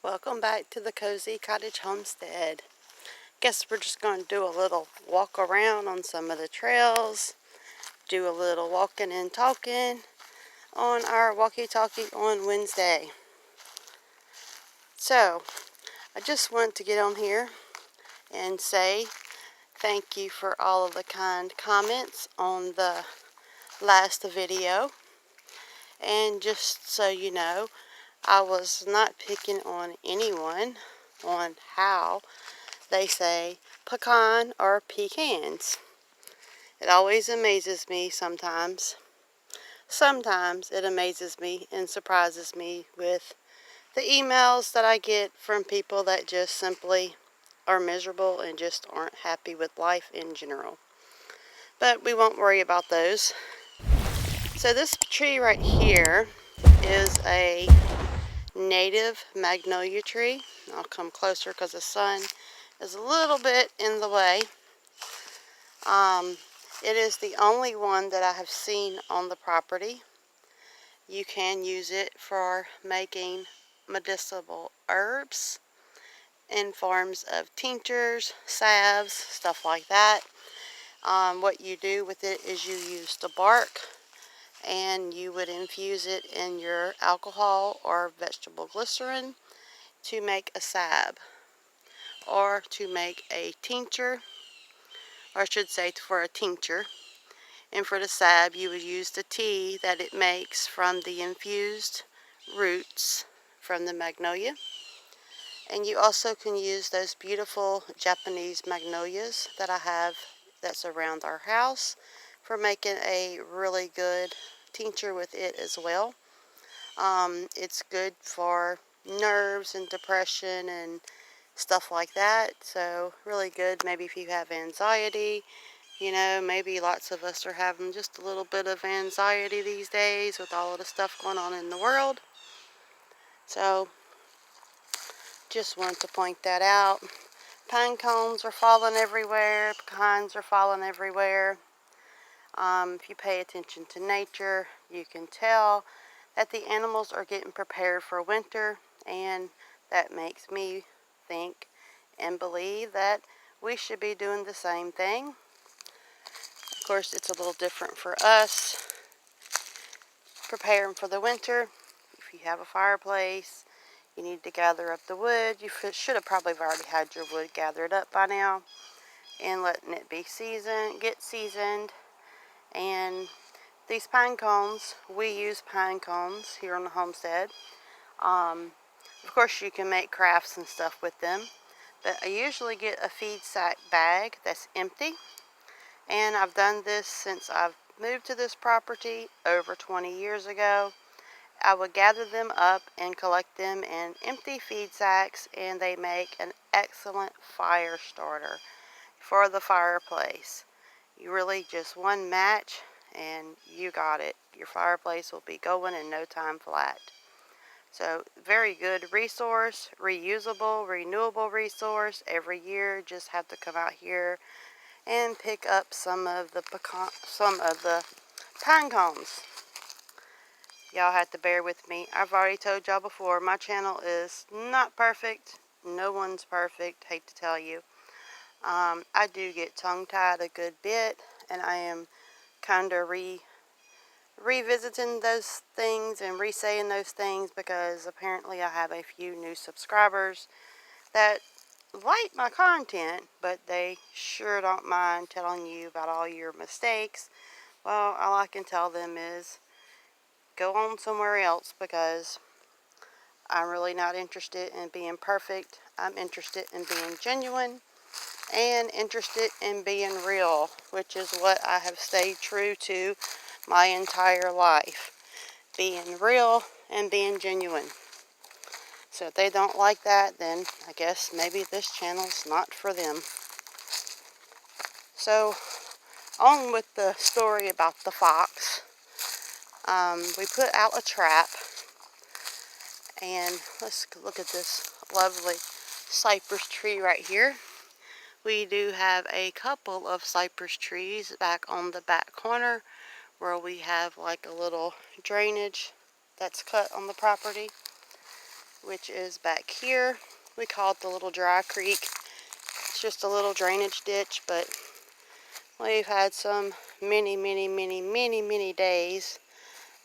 Welcome back to the Cozy Cottage Homestead. Guess we're just going to do a little walk around on some of the trails, do a little walking and talking on our walkie-talkie on Wednesday. So, I just want to get on here and say thank you for all of the kind comments on the last video. And just so you know, I was not picking on anyone on how they say pecan or pecans. It always amazes me sometimes. Sometimes it amazes me and surprises me with the emails that I get from people that just simply are miserable and just aren't happy with life in general. But we won't worry about those. So this tree right here is a native magnolia tree. I'll come closer because the sun is a little bit in the way. It is the only one that I have seen on the property. You can use it for making medicinal herbs in forms of tinctures, salves, stuff like that. What you do with it is you use the bark and you would infuse it in your alcohol or vegetable glycerin to make a salve or to make a tincture, or I should say for a tincture. And for the salve, you would use the tea that it makes from the infused roots from the magnolia. And you also can use those beautiful Japanese magnolias that I have that's around our house for making a really good tincture with it as well. It's good for nerves and depression and stuff like that. So really good maybe if you have anxiety. You know, maybe lots of us are having just a little bit of anxiety these days with all of the stuff going on in the world. So, just wanted to point that out. Pine cones are falling everywhere. Pecans are falling everywhere. If you pay attention to nature, you can tell that the animals are getting prepared for winter. And that makes me think and believe that we should be doing the same thing. Of course, it's a little different for us, preparing for the winter. If you have a fireplace, you need to gather up the wood. You should have probably already had your wood gathered up by now and letting it be get seasoned. And these pine cones, we use pine cones here on the homestead. Of course, you can make crafts and stuff with them, but I usually get a feed sack bag that's empty. And I've done this since I've moved to this property over 20 years ago. I would gather them up and collect them in empty feed sacks, and they make an excellent fire starter for the fireplace. You really just one match and you got it. Your fireplace will be going in no time flat. So very good resource, reusable, renewable resource. Every year just have to come out here and pick up some of the pine cones. Y'all have to bear with me. I've already told y'all before, my channel is not perfect. No one's perfect, hate to tell you. I do get tongue-tied a good bit, and I am kind of revisiting those things and re-saying those things because apparently I have a few new subscribers that like my content, but they sure don't mind telling you about all your mistakes. Well, all I can tell them is go on somewhere else because I'm really not interested in being perfect. I'm interested in being genuine and interested in being real, which is what I have stayed true to my entire life. Being real and being genuine. So if they don't like that, then I guess maybe this channel's not for them. So, on with the story about the fox. We put out a trap, and let's look at this lovely cypress tree right here. We do have a couple of cypress trees back on the back corner where we have like a little drainage that's cut on the property. which is back here. We call it the Little Dry Creek. It's just a little drainage ditch, but we've had some many days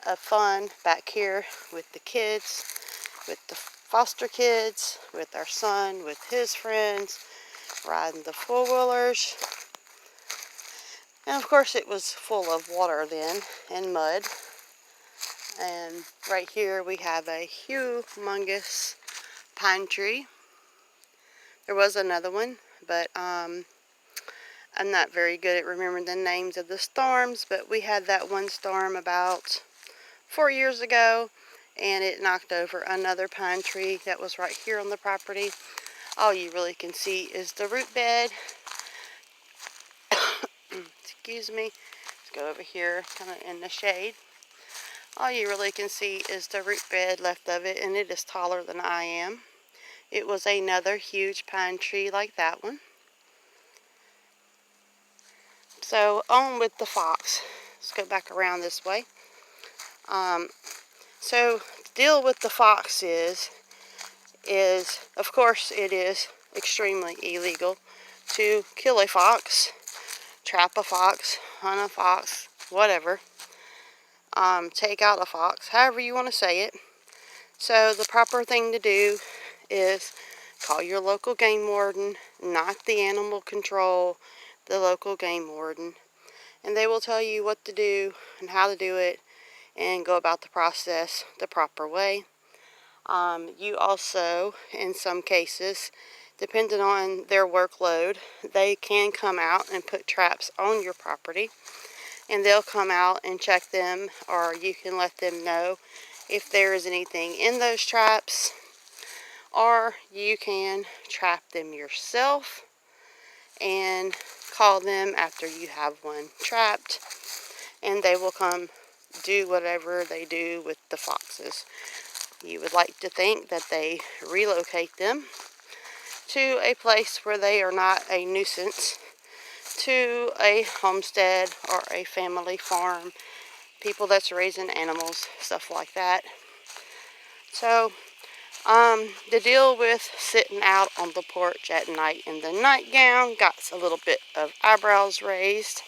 of fun back here with the kids, with the foster kids, with our son, with his friends, riding the four-wheelers. And of course it was full of water then, and mud. And right here we have a humongous pine tree. There was another one, but I'm not very good at remembering the names of the storms, but we had that one storm about 4 years ago, and it knocked over another pine tree that was right here on the property. All you really can see is the root bed. Excuse me. Let's go over here, kind of in the shade. All you really can see is the root bed left of it, and it is taller than I am. It was another huge pine tree like that one. So on with the fox. Let's go back around this way. So the deal with the fox is of course it is extremely illegal to kill a fox, trap a fox, hunt a fox, whatever. Take out a fox, however you want to say it. So the proper thing to do is call your local game warden, not the animal control, the local game warden. And they will tell you what to do and how to do it and go about the process the proper way. You also, in some cases, depending on their workload, they can come out and put traps on your property. And they'll come out and check them, or you can let them know if there is anything in those traps, or you can trap them yourself and call them after you have one trapped, and they will come do whatever they do with the foxes. You would like to think that they relocate them to a place where they are not a nuisance to a homestead or a family farm, people that's raising animals, stuff like that. So the deal with sitting out on the porch at night in the nightgown, got a little bit of eyebrows raised,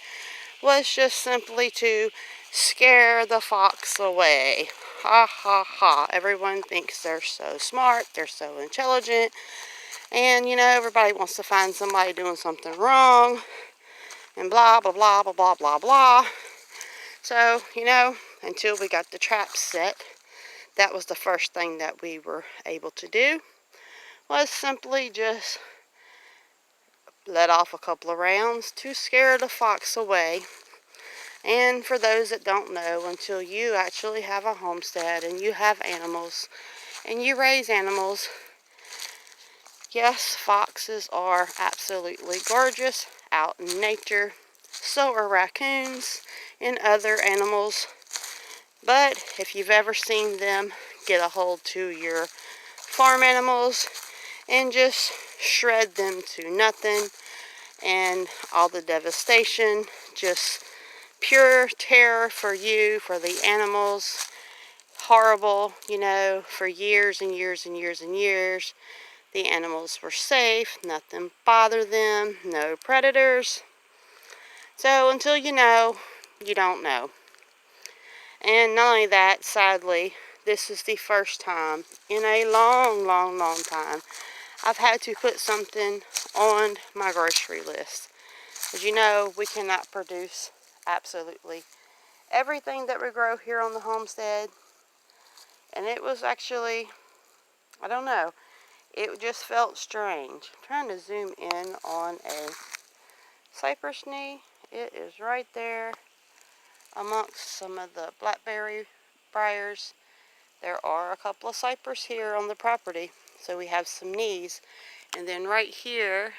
was just simply to scare the fox away. Ha ha ha. Everyone thinks they're so smart, they're so intelligent, and you know, everybody wants to find somebody doing something wrong, and blah blah blah blah blah blah blah. So, you know, until we got the traps set, that was the first thing that we were able to do, was simply just let off a couple of rounds to scare the fox away. And for those that don't know, until you actually have a homestead and you have animals and you raise animals, yes, foxes are absolutely gorgeous out in nature. So are raccoons and other animals. But if you've ever seen them get a hold to your farm animals and just shred them to nothing, and all the devastation, just pure terror for you, for the animals, horrible, you know, for years and years and years and years. The animals were safe, nothing bothered them, no predators. So until you know, you don't know. And not only that, sadly, this is the first time in a long time I've had to put something on my grocery list. As you know, we cannot produce absolutely everything that we grow here on the homestead. And it was actually, I don't know, it just felt strange. I'm trying to zoom in on a cypress knee. It is right there amongst some of the blackberry briars. There are a couple of cypress here on the property, so we have some knees. And then right here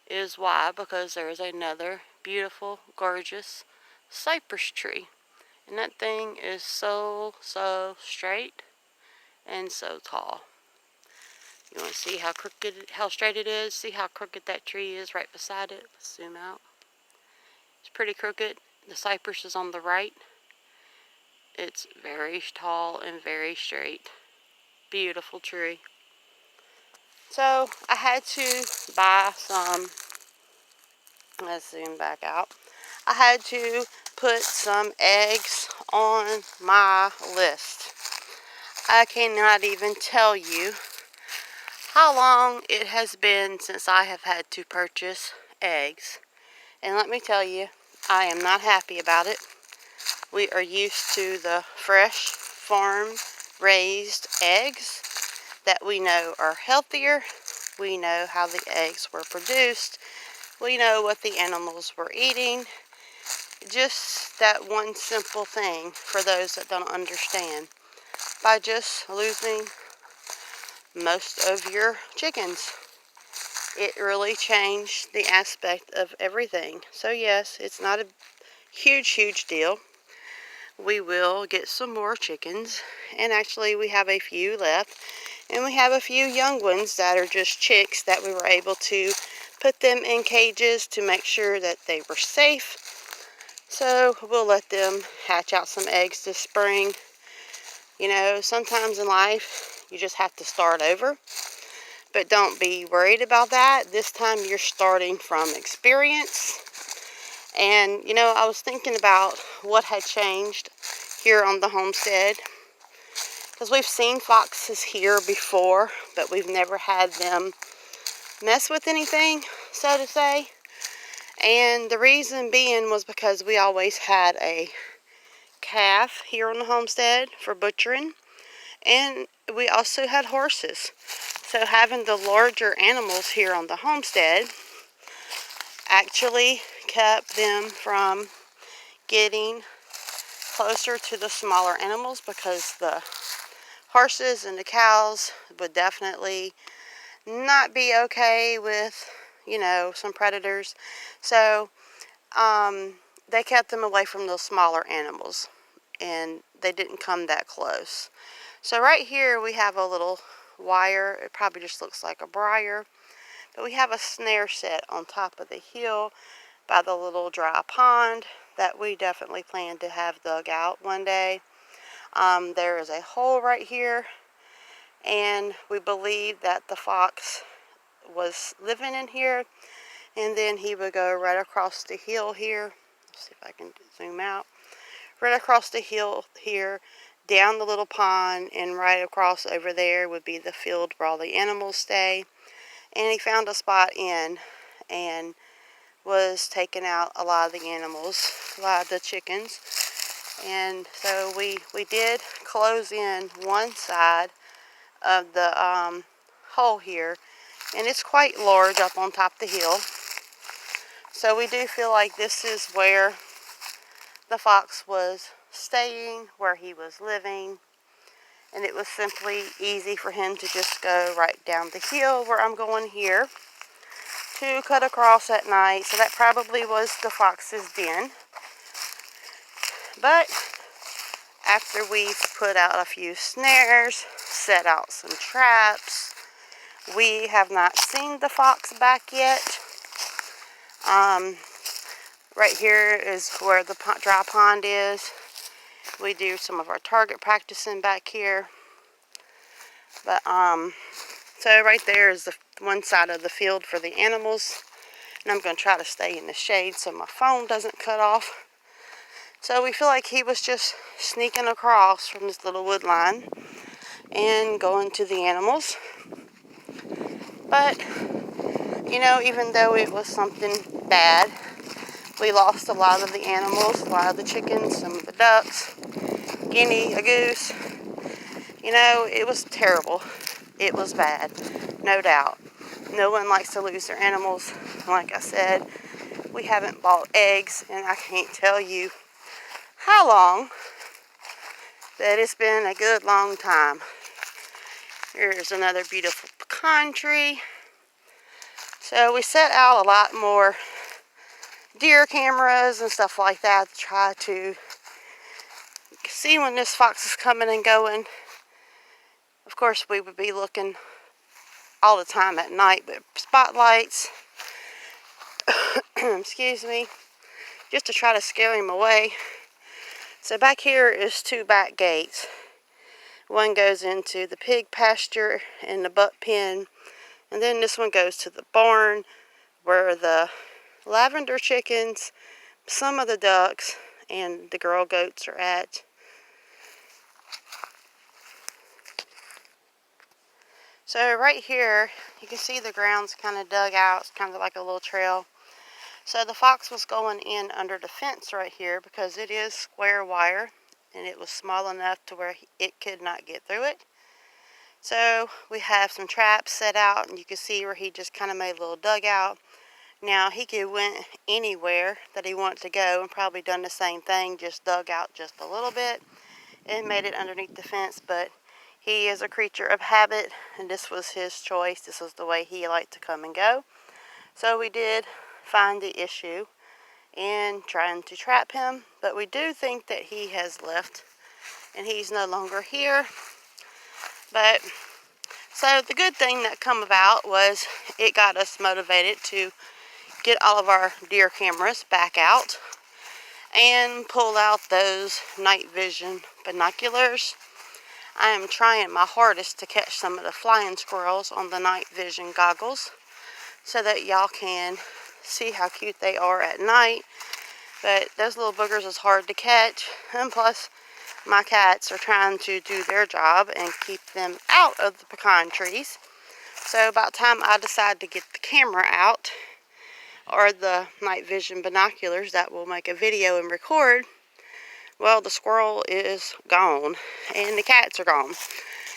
is why, because there is another beautiful, gorgeous cypress tree. And that thing is so straight and so tall. You want to see how crooked, how straight it is? See how crooked that tree is right beside it? Let's zoom out. It's pretty crooked. The cypress is on the right. It's very tall and very straight. Beautiful tree. So I had to buy some, let's zoom back out. I had to put some eggs on my list. I cannot even tell you how long it has been since I have had to purchase eggs. And let me tell you, I am not happy about it. We are used to the fresh, farm-raised eggs that we know are healthier. We know how the eggs were produced. We know what the animals were eating. Just that one simple thing for those that don't understand. By just losing most of your chickens, it really changed the aspect of everything. So yes, it's not a huge deal. We will get some more chickens, and actually we have a few left, and we have a few young ones that are just chicks that we were able to put them in cages to make sure that they were safe. So we'll let them hatch out some eggs this spring. You know, sometimes in life you just have to start over, but don't be worried about that. This time you're starting from experience. And you know, I was thinking about what had changed here on the homestead, because we've seen foxes here before, but we've never had them mess with anything, so to say. And the reason being was because we always had a calf here on the homestead for butchering, and we also had horses. So having the larger animals here on the homestead actually kept them from getting closer to the smaller animals, because the horses and the cows would definitely not be okay with, you know, some predators. So they kept them away from those smaller animals, and they didn't come that close. So right here we have a little wire. It probably just looks like a briar, but we have a snare set on top of the hill by the little dry pond that we definitely plan to have dug out one day. There is a hole right here, and we believe that the fox was living in here, and then he would go right across the hill here. Let's see if I can zoom out. Right across the hill here, down the little pond, and right across over there would be the field where all the animals stay. And he found a spot in and was taking out a lot of the animals, a lot of the chickens. And so we did close in one side of the hole here, and it's quite large up on top of the hill. So we do feel like this is where the fox was staying, where he was living, and it was simply easy for him to just go right down the hill where I'm going here to cut across at night. So that probably was the fox's den. But after we've put out a few snares, set out some traps, we have not seen the fox back yet. Right here is where the dry pond is. We do some of our target practicing back here. But so right there is the one side of the field for the animals, and I'm going to try to stay in the shade so my phone doesn't cut off. So we feel like he was just sneaking across from this little wood line and going to the animals. But you know, even though it was something bad, we lost a lot of the animals, a lot of the chickens, some of the ducks, guinea, a goose. You know, it was terrible. It was bad, no doubt. No one likes to lose their animals. Like I said, we haven't bought eggs, and I can't tell you how long, but it's been a good long time. Here's another beautiful pecan tree. So we set out a lot more deer cameras and stuff like that to try to see when this fox is coming and going. Of course, we would be looking all the time at night with spotlights, excuse me, just to try to scare him away. So back here is two back gates. One goes into the pig pasture and the buck pen, and then this one goes to the barn where the lavender chickens, some of the ducks, and the girl goats are at. So right here, you can see the ground's kind of dug out. It's kind of like a little trail. So the fox was going in under the fence right here because it is square wire, and it was small enough to where it could not get through it. So we have some traps set out, and you can see where he just kind of made a little dugout. Now he could went anywhere that he wanted to go and probably done the same thing, just dug out just a little bit and made it underneath the fence, but he is a creature of habit, and this was his choice. This was the way he liked to come and go. So we did find the issue in trying to trap him, but we do think that he has left and he's no longer here. But so the good thing that come about was it got us motivated to get all of our deer cameras back out and pull out those night vision binoculars. I am trying my hardest to catch some of the flying squirrels on the night vision goggles so that y'all can see how cute they are at night. But those little boogers is hard to catch, and plus my cats are trying to do their job and keep them out of the pecan trees. So about time I decide to get the camera out, or the night vision binoculars that will make a video and record, well, the squirrel is gone and the cats are gone.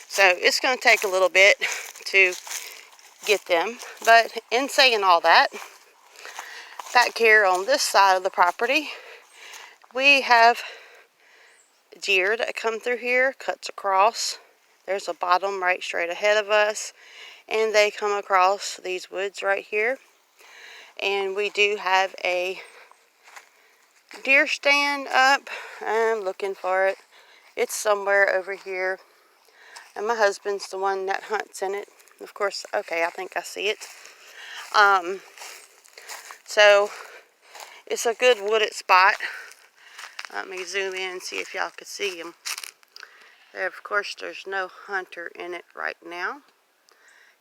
So it's going to take a little bit to get them. But in saying all that, back here on this side of the property, we have deer that come through here, cuts across. There's a bottom right straight ahead of us, and they come across these woods right here. And we do have a deer stand up. I'm looking for it. It's somewhere over here, and my husband's the one that hunts in it. Of course, okay, I think I see it. So it's a good wooded spot. Let me zoom in and see if y'all could see him. There, of course, there's no hunter in it right now.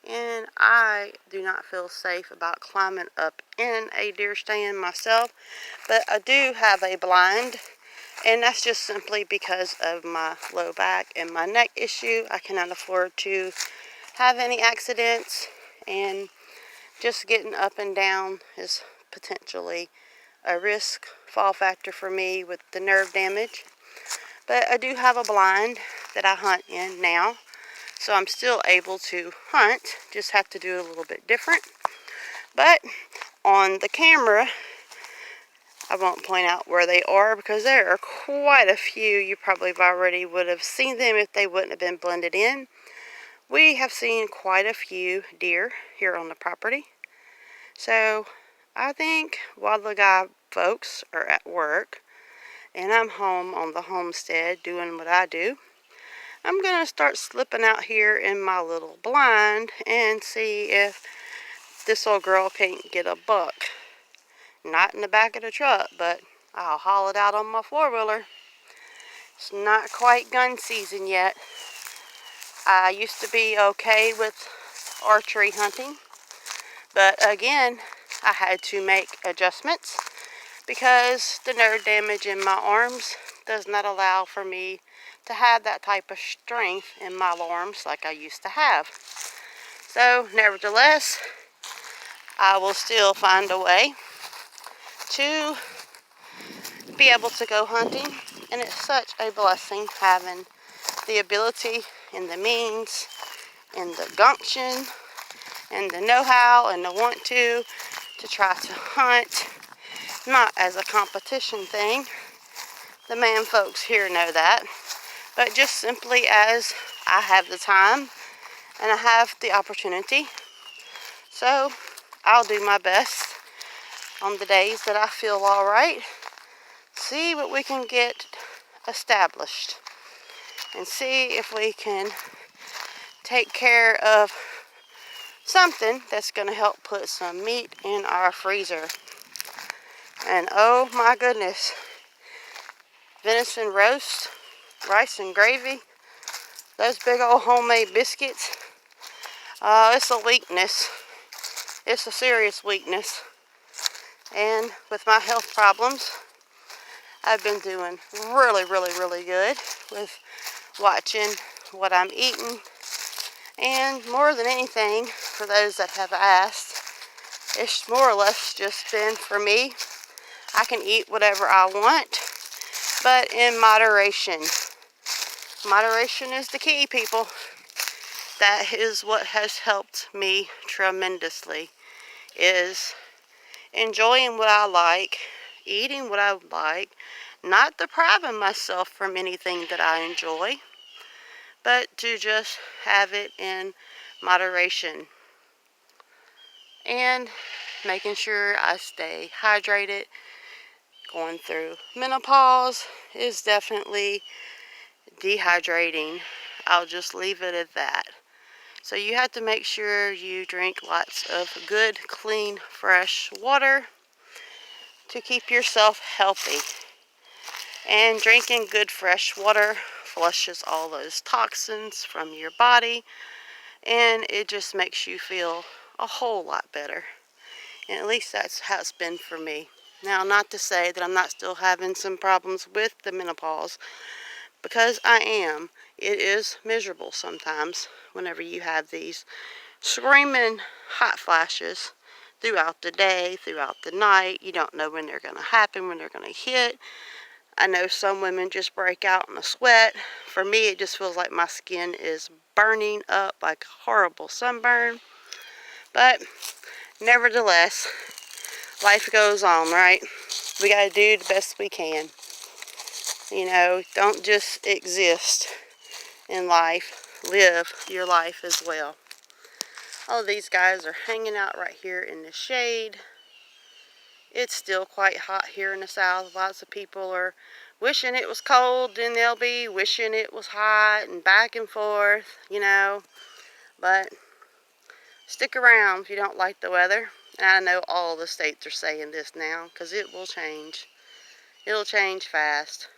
And I do not feel safe about climbing up in a deer stand myself. But I do have a blind, and that's just simply because of my low back and my neck issue. I cannot afford to have any accidents, and just getting up and down is potentially a risk fall factor for me with the nerve damage. But I do have a blind that I hunt in now, so I'm still able to hunt, just have to do it a little bit different. But on the camera, I won't point out where they are because there are quite a few. You probably already would have seen them if they wouldn't have been blended in. We have seen quite a few deer here on the property. So I think while the guy folks are at work and I'm home on the homestead doing what I do, I'm going to start slipping out here in my little blind and see if this old girl can't get a buck. Not in the back of the truck, but I'll haul it out on my four-wheeler. It's not quite gun season yet. I used to be okay with archery hunting, but again, I had to make adjustments because the nerve damage in my arms does not allow for me to have that type of strength in my arms like I used to have. So nevertheless, I will still find a way to be able to go hunting, and it's such a blessing having the ability and the means and the gumption and the know-how and the want to try to hunt, not as a competition thing. The man folks here know that, but just simply as I have the time and I have the opportunity. So I'll do my best on the days that I feel all right, see what we can get established and see if we can take care of something that's going to help put some meat in our freezer. And oh my goodness, venison roast, rice and gravy, Those big old homemade biscuits, it's a weakness. It's a serious weakness. And with my health problems, I've been doing really, really, really good with watching what I'm eating. And more than anything, for those that have asked, it's more or less just been for me. I can eat whatever I want, but in moderation. Moderation is the key, people. That is what has helped me tremendously, is enjoying what I like, eating what I like, not depriving myself from anything that I enjoy, but to just have it in moderation. And making sure I stay hydrated. Going through menopause is definitely dehydrating. I'll just leave it at that. So you have to make sure you drink lots of good, clean, fresh water to keep yourself healthy. And drinking good fresh water flushes all those toxins from your body, and it just makes you feel a whole lot better. And at least that's how it's been for me. Now, not to say that I'm not still having some problems with the menopause, because I am. It is miserable sometimes whenever you have these screaming hot flashes throughout the day, throughout the night. You don't know when they're going to happen, when they're going to hit. I know some women just break out in a sweat. For me, it just feels like my skin is burning up like a horrible sunburn. But nevertheless, life goes on, right? We got to do the best we can. You know, don't just exist in life. Live your life as well. All of these guys are hanging out right here in the shade. It's still quite hot here in the south. Lots of people are wishing it was cold, and they'll be wishing it was hot, and back and forth, you know. But stick around if you don't like the weather. And I know all the states are saying this now, because it will change. It'll change fast.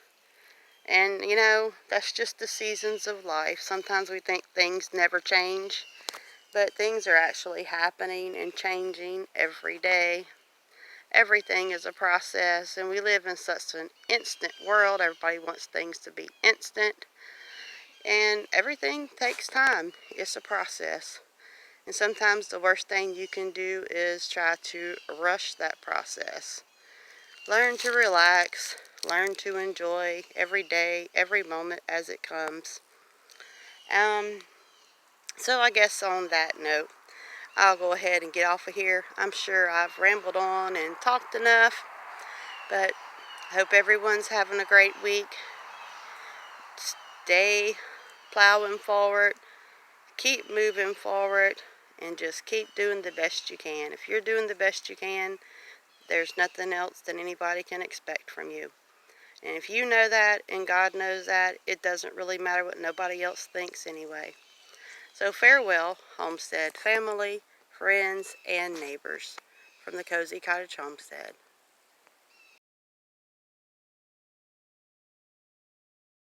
And, you know, that's just the seasons of life. Sometimes we think things never change, but things are actually happening and changing every day. Everything is a process, and we live in such an instant world. Everybody wants things to be instant, and everything takes time. It's a process. And sometimes the worst thing you can do is try to rush that process. Learn to relax. Learn to enjoy every day, every moment as it comes. So I guess on that note, I'll go ahead and get off of here. I'm sure I've rambled on and talked enough, but I hope everyone's having a great week. Stay plowing forward, keep moving forward, and just keep doing the best you can. If you're doing the best you can, there's nothing else that anybody can expect from you. And if you know that, and God knows that, it doesn't really matter what nobody else thinks anyway. So farewell, Homestead family, friends, and neighbors from the Cozy Cottage Homestead.